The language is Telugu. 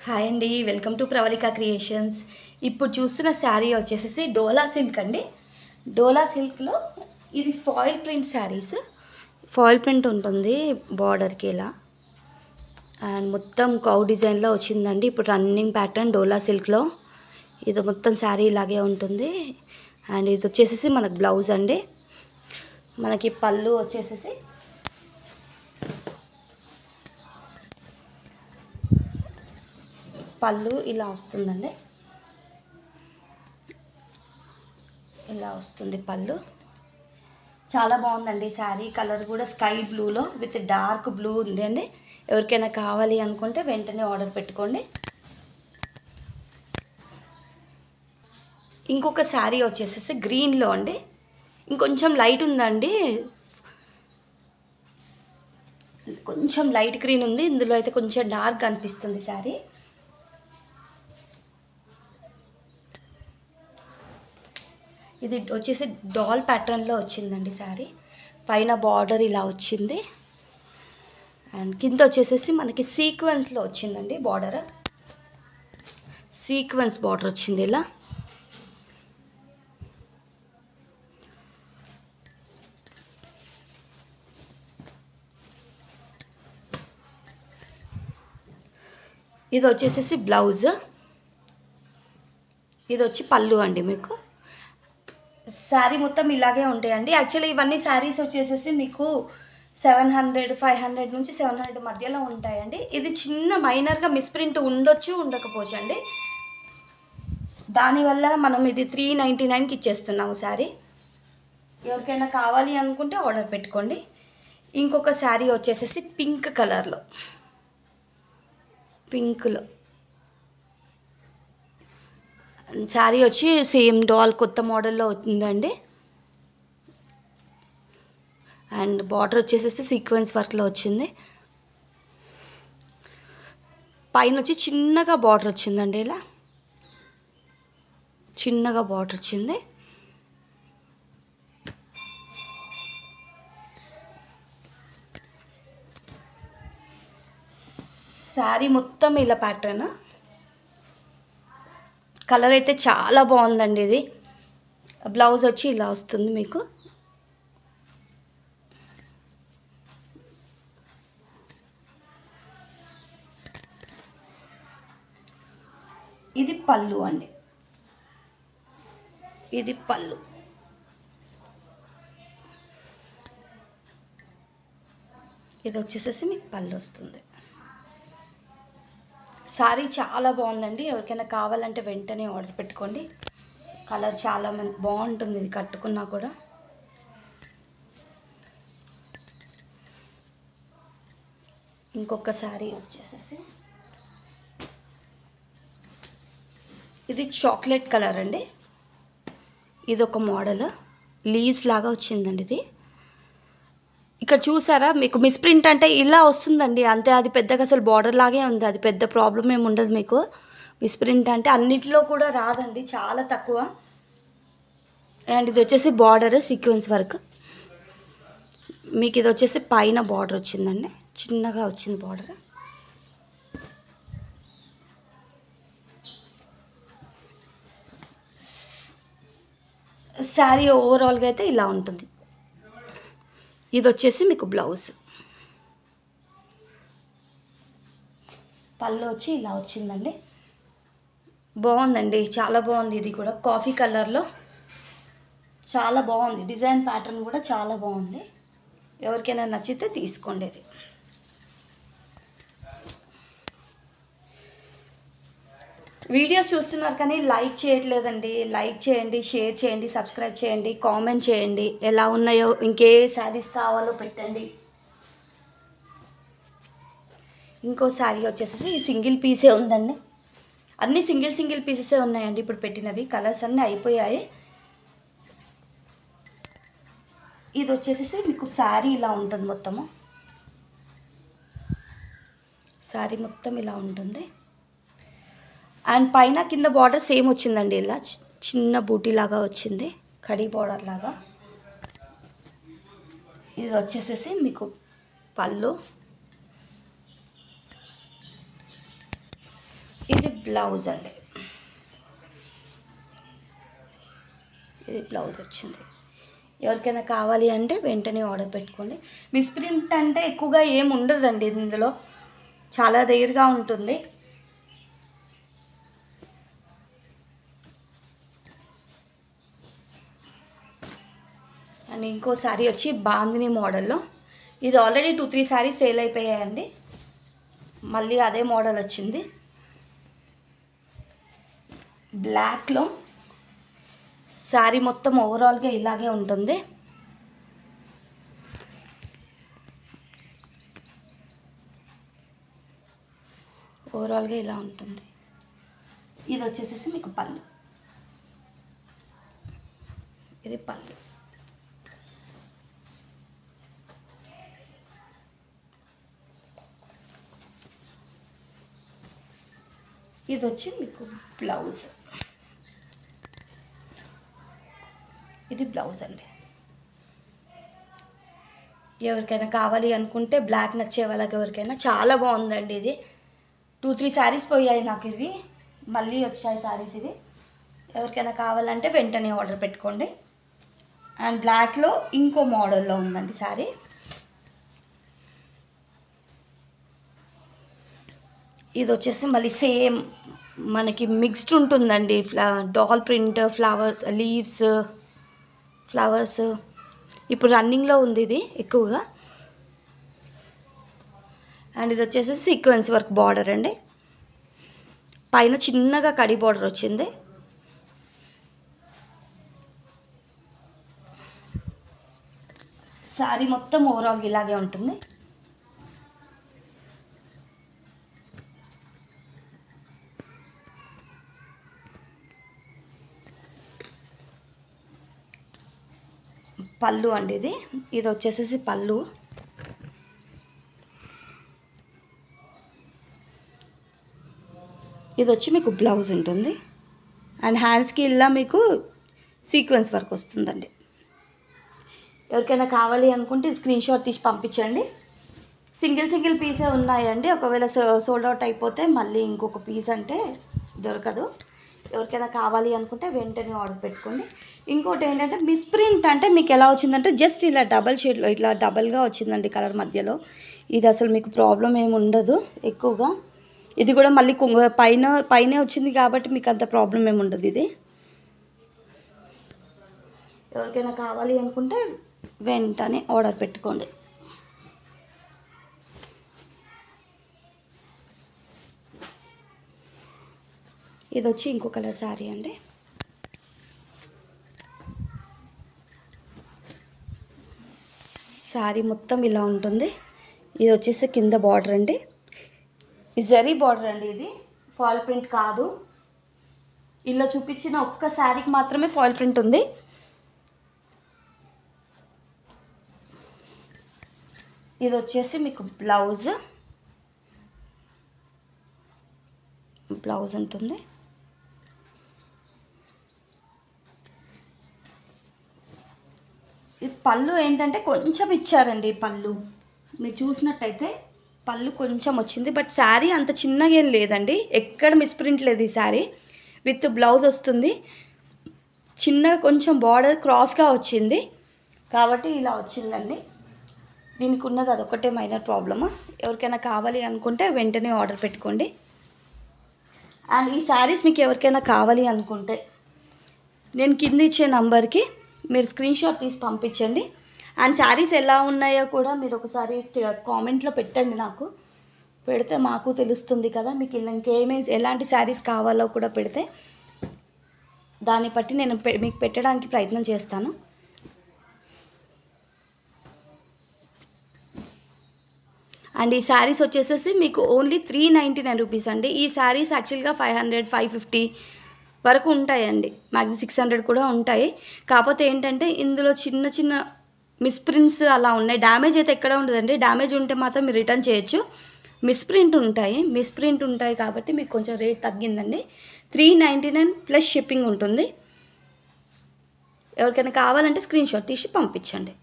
హాయ్ అండి, వెల్కమ్ టు ప్రవళిక క్రియేషన్స్. ఇప్పుడు చూస్తున్న శారీ వచ్చేసి డోలా సిల్క్ అండి. డోలా సిల్క్లో ఇది foil print saris. Foil print ఉంటుంది బార్డర్కి ఇలా, అండ్ మొత్తం కౌ డిజైన్లో వచ్చిందండి. ఇప్పుడు రన్నింగ్ ప్యాటర్న్ డోలా సిల్క్లో ఇది మొత్తం శారీ ఇలాగే ఉంటుంది. అండ్ ఇది వచ్చేసి మనకు బ్లౌజ్ అండి. మనకి పళ్ళు వచ్చేసి పళ్ళు ఇలా వస్తుందండి. ఇలా వస్తుంది పళ్ళు. చాలా బాగుందండి శారీ. కలర్ కూడా స్కై బ్లూలో విత్ డార్క్ బ్లూ ఉంది అండి. ఎవరికైనా కావాలి అనుకుంటే వెంటనే ఆర్డర్ పెట్టుకోండి. ఇంకొక శారీ వచ్చేసి గ్రీన్లో అండి. ఇంకొంచెం లైట్ ఉందండి, కొంచెం లైట్ గ్రీన్ ఉంది. ఇందులో అయితే కొంచెం డార్క్ అనిపిస్తుంది శారీ. ఇది వచ్చేసి డాల్ ప్యాటర్న్లో వచ్చిందండి శారీ. పైన బార్డర్ ఇలా వచ్చింది, అండ్ కింద వచ్చేసి మనకి సీక్వెన్స్లో వచ్చిందండి బార్డర్. సీక్వెన్స్ బార్డర్ వచ్చింది ఇలా. ఇది వచ్చేసి బ్లౌజ్. ఇది వచ్చి పళ్ళు అండి. మీకు శారీ మొత్తం ఇలాగే ఉంటాయండి. యాక్చువల్లీ ఇవన్నీ శారీస్ వచ్చేసి మీకు 700, 500 నుంచి 700 మధ్యలో ఉంటాయండి. ఇది చిన్న మైనర్గా మిస్ప్రింట్ ఉండొచ్చు, ఉండకపోవచ్చు అండి. దానివల్ల మనం ఇది 399కి ఇచ్చేస్తున్నాము శారీ. ఎవరికైనా కావాలి అనుకుంటే ఆర్డర్ పెట్టుకోండి. ఇంకొక శారీ వచ్చేసి పింక్ కలర్లో, పింక్లో శారీ వచ్చి సేమ్ డాల్ కొత్త మోడల్లో ఉందండి. అండ్ బార్డర్ వచ్చేసి సీక్వెన్స్ వర్క్లో వచ్చింది. పైన వచ్చి చిన్నగా బార్డర్ వచ్చిందండి. ఇలా చిన్నగా బార్డర్ వచ్చింది. శారీ మొత్తం ఇలా ప్యాటర్న్. కలర్ అయితే చాలా బాగుందండి. ఇది బ్లౌజ్ వచ్చి ఇలా వస్తుంది మీకు. ఇది పళ్ళు అండి. ఇది పళ్ళు. ఇది వచ్చేసి మీకు పళ్ళు వస్తుంది. శారీ చాలా బాగుందండి. ఎవరికైనా కావాలంటే వెంటనే ఆర్డర్ పెట్టుకోండి. కలర్ చాలా బాగుంటుంది ఇది కట్టుకున్నా కూడా. ఇంకొక శారీ వచ్చేసి ఇది చాక్లెట్ కలర్ అండి. ఇది ఒక మోడల్ లీవ్స్ లాగా వచ్చిందండి. ఇది ఇక్కడ చూసారా, మీకు మిస్ప్రింట్ అంటే ఇలా వస్తుందండి అంతే. అది పెద్దగా అసలు బార్డర్ లాగే ఉంది. అది పెద్ద ప్రాబ్లం ఏమి ఉండదు మీకు. మిస్ప్రింట్ అంటే అన్నిటిలో కూడా రాదండి, చాలా తక్కువ. అండ్ ఇది వచ్చేసి బార్డర్ సీక్వెన్స్ వర్క్. మీకు ఇది వచ్చేసి పైన బార్డర్ వచ్చిందండి, చిన్నగా వచ్చింది బార్డర్. శారీ ఓవరాల్గా అయితే ఇలా ఉంటుంది. ఇది వచ్చేసి మీకు బ్లౌజ్. పళ్ళు వచ్చి ఇలా వచ్చిందండి. బాగుందండి, చాలా బాగుంది. ఇది కూడా కాఫీ కలర్లో చాలా బాగుంది. డిజైన్ ప్యాటర్న్ కూడా చాలా బాగుంది. ఎవరికైనా నచ్చితే తీసుకోండి. ఇది వీడియోస్ చూస్తున్నారు కానీ లైక్ చేయట్లేదండి. లైక్ చేయండి, షేర్ చేయండి, సబ్స్క్రైబ్ చేయండి, కామెంట్ చేయండి. ఎలా ఉన్నాయో, ఇంకే శారీస్ కావాలో పెట్టండి. ఇంకో శారీ వచ్చేసి సింగిల్ పీసే ఉందండి. అన్నీ సింగిల్ పీసెసే ఉన్నాయండి ఇప్పుడు పెట్టినవి. కలర్స్ అన్నీ అయిపోయాయి. ఇది వచ్చేసి మీకు శారీ ఇలా ఉంటుంది మొత్తము. శారీ మొత్తం ఇలా ఉంటుంది. అండ్ పైన కింద బార్డర్ సేమ్ వచ్చిందండి. ఇలా చిన్న బూటీ లాగా వచ్చింది, కడీ బార్డర్ లాగా. ఇది వచ్చేసి మీకు పళ్ళు. బ్లౌజ్ అండి. ఇది బ్లౌజ్ వచ్చింది. ఎవరికైనా కావాలి అంటే వెంటనే ఆర్డర్ పెట్టుకోండి. మిస్ప్రింట్ అంటే ఎక్కువగా ఏమి ఉండదండి, ఇందులో చాలా రేర్గా ఉంటుంది. అండ్ ఇంకో శారీ వచ్చి బాందిని మోడల్లో. ఇది ఆల్రెడీ 2-3 శారీస్ సేల్ అయిపోయాయండి. మళ్ళీ అదే మోడల్ వచ్చింది. బ్లాక్లో శారీ మొత్తం ఓవరాల్గా ఇలాగే ఉంటుంది. ఓవరాల్గా ఇలా ఉంటుంది. ఇది వచ్చేసేసి మీకు పళ్ళు. ఇది పళ్ళు. ఇది వచ్చి మీకు బ్లౌజ్. ఇది బ్లౌజ్ అండి. ఎవరికైనా కావాలి అనుకుంటే బ్లాక్ నచ్చే వాళ్ళకి ఎవరికైనా చాలా బాగుందండి. ఇది 2-3 శారీస్ పోయాయి నాకు, ఇవి మళ్ళీ వచ్చాయి శారీస్ ఇవి. ఎవరికైనా కావాలంటే వెంటనే ఆర్డర్ పెట్టుకోండి. అండ్ బ్లాక్లో ఇంకో మోడల్లో ఉందండి శారీ. ఇది వచ్చేసి మళ్ళీ సేమ్ మనకి మిక్స్డ్ ఉంటుందండి. Doll print, flowers, leaves, flowers ఇప్పుడు రన్నింగ్లో ఉంది ఇది ఎక్కువగా. అండ్ ఇది వచ్చేసి సీక్వెన్స్ వర్క్ బార్డర్ అండి. పైన చిన్నగా కడి బార్డర్ వచ్చింది. శారీ మొత్తం ఓవరాల్ ఇలాగే ఉంటుంది. పళ్ళు అండి ఇది. ఇది వచ్చేసేసి పళ్ళు. ఇది వచ్చి మీకు బ్లౌజ్ ఉంటుంది. అండ్ హ్యాండ్స్కి ఇలా మీకు సీక్వెన్స్ వర్క్ వస్తుందండి. ఎవరికైనా కావాలి అనుకుంటే స్క్రీన్ షాట్ తీసి పంపించండి. సింగిల్ పీసే ఉన్నాయండి. ఒకవేళ సోల్డ్ అవుట్ అయిపోతే మళ్ళీ ఇంకొక పీస్ అంటే దొరకదు. ఎవరికైనా కావాలి అనుకుంటే వెంటనే ఆర్డర్ పెట్టుకోండి. ఇంకోటి ఏంటంటే మిస్ప్రింట్ అంటే మీకు ఎలా వచ్చిందంటే జస్ట్ ఇలా డబల్ షేడ్లో ఇట్లా డబల్గా వచ్చిందండి కలర్ మధ్యలో. ఇది అసలు మీకు ప్రాబ్లం ఏమి ఉండదు ఎక్కువగా. ఇది కూడా మళ్ళీ పైనే వచ్చింది కాబట్టి మీకు అంత ప్రాబ్లం ఏమి ఉండదు. ఇది ఎవరికైనా కావాలి అనుకుంటే వెంటనే ఆర్డర్ పెట్టుకోండి. ఇది వచ్చి ఇంకో కలర్ శారీ అండి. శారీ మొత్తం ఇలా ఉంటుంది. ఇది వచ్చేసి కింద బార్డర్ అండి. ఇది జరీ బార్డర్ అండి. ఇది ఫాయిల్ ప్రింట్ కాదు. ఇలా చూపించిన ఒక్క శారీకి మాత్రమే ఫాయిల్ ప్రింట్ ఉంది. ఇది వచ్చేసి మీకు బ్లౌజ్ ఉంటుంది. ఈ పళ్ళు ఏంటంటే కొంచెం ఇచ్చారండి. పళ్ళు మీరు చూసినట్టయితే పళ్ళు కొంచెం వచ్చింది. బట్ శారీ అంత చిన్నగా ఏం లేదండి. ఎక్కడ మిస్ప్రింట్ లేదు. ఈ శారీ విత్ బ్లౌజ్ వస్తుంది. చిన్నగా కొంచెం బార్డర్ క్రాస్గా వచ్చింది కాబట్టి ఇలా వచ్చిందండి. దీనికి ఉన్నది అదొకటే మైనర్ ప్రాబ్లమ్. ఎవరికైనా కావాలి అనుకుంటే వెంటనే ఆర్డర్ పెట్టుకోండి. అండ్ ఈ శారీస్ మీకు ఎవరికైనా కావాలి అనుకుంటే నేను కింద ఇచ్చే నంబర్కి మీరు స్క్రీన్ షాట్ తీసి పంపించండి. అండ్ శారీస్ ఎలా ఉన్నాయో కూడా మీరు ఒకసారి కామెంట్లో పెట్టండి. నాకు పెడితే మాకు తెలుస్తుంది కదా. మీకు ఎలాంటి శారీస్ కావాలో కూడా పెడితే దాన్ని బట్టి నేను మీకు పెట్టడానికి ప్రయత్నం చేస్తాను. అండ్ ఈ శారీస్ వచ్చేసేసి మీకు ఓన్లీ 399 రూపీస్ అండి. ఈ శారీస్ యాక్చువల్గా 500, 550 వరకు ఉంటాయండి. మ్యాక్సిమం 600 కూడా ఉంటాయి. కాకపోతే ఏంటంటే ఇందులో చిన్న మిస్ప్రింట్స్ అలా ఉన్నాయి. డ్యామేజ్ అయితే ఎక్కడ ఉండదండి. డ్యామేజ్ ఉంటే మాత్రం మీరు రిటర్న్ చేయొచ్చు. మిస్ప్రింట్ ఉంటాయి కాబట్టి మీకు కొంచెం రేట్ తగ్గిందండి. 399 ప్లస్ షిప్పింగ్ ఉంటుంది. ఎవరికైనా కావాలంటే స్క్రీన్ షాట్ తీసి పంపించండి.